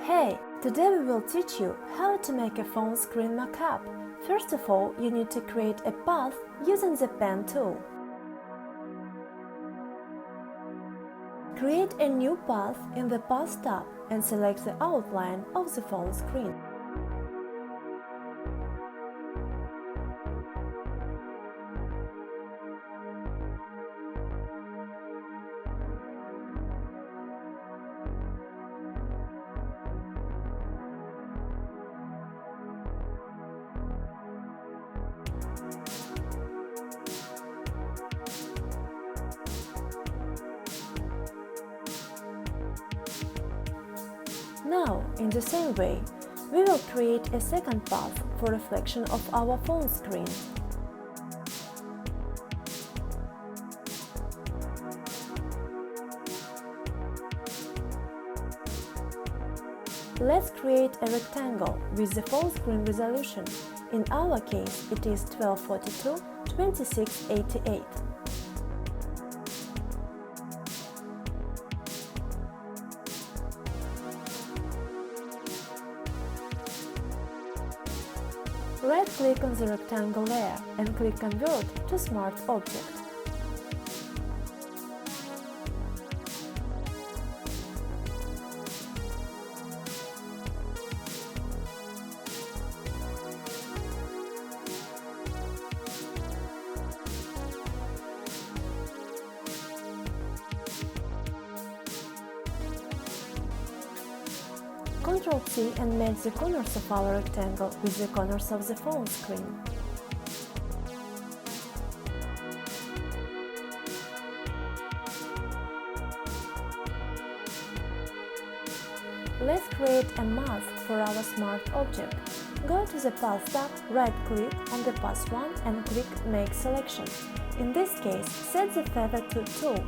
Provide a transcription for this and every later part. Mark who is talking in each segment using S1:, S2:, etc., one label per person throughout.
S1: Hey, today we will teach you how to make a phone screen mockup. First of all, you need to create a path using the pen tool. Create a new path in the Path tab and select the outline of the phone screen. Now, in the same way, we will create a second path for reflection of our phone screen. Let's create a rectangle with the phone screen resolution. In our case, it is 1242-2688. Right-click on the rectangle layer and click Convert to Smart Object. Ctrl-C and match the corners of our rectangle with the corners of the phone screen. Let's create a mask for our smart object. Go to the Path tab, right-click on the Path 1 and click Make Selection. In this case, set the Feather to Tool.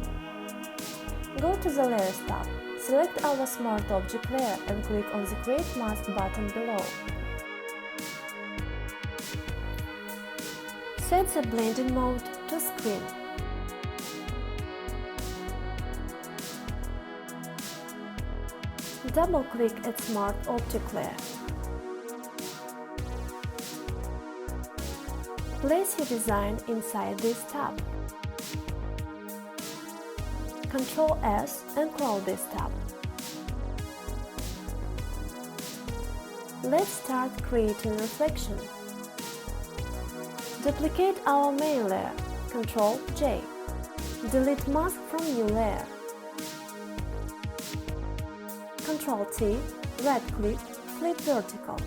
S1: Go to the Layers tab. Select our smart object layer and click on the Create Mask button below. Set the blending mode to Screen. Double-click at Smart Object layer. Place your design inside this tab. Ctrl-S and close this tab. Let's start creating reflection. Duplicate our main layer. Ctrl-J. Delete mask from new layer. Ctrl-T, right-click, flip vertical.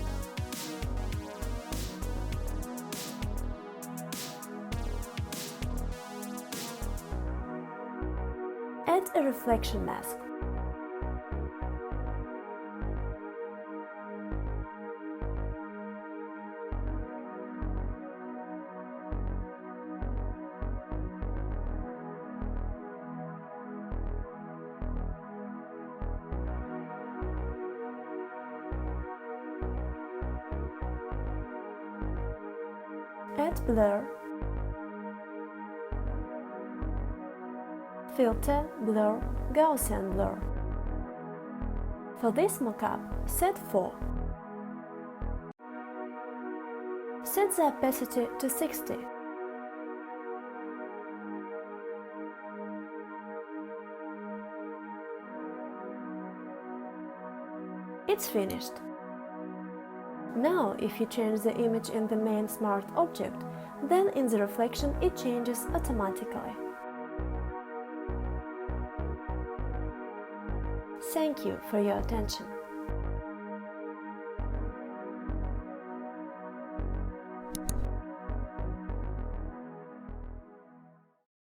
S1: Add a reflection mask. Add blur. Filter, blur, Gaussian blur. For this mockup, set 4. Set the opacity to 60. It's finished. Now, if you change the image in the main smart object, then in the reflection it changes automatically. Thank you for your attention.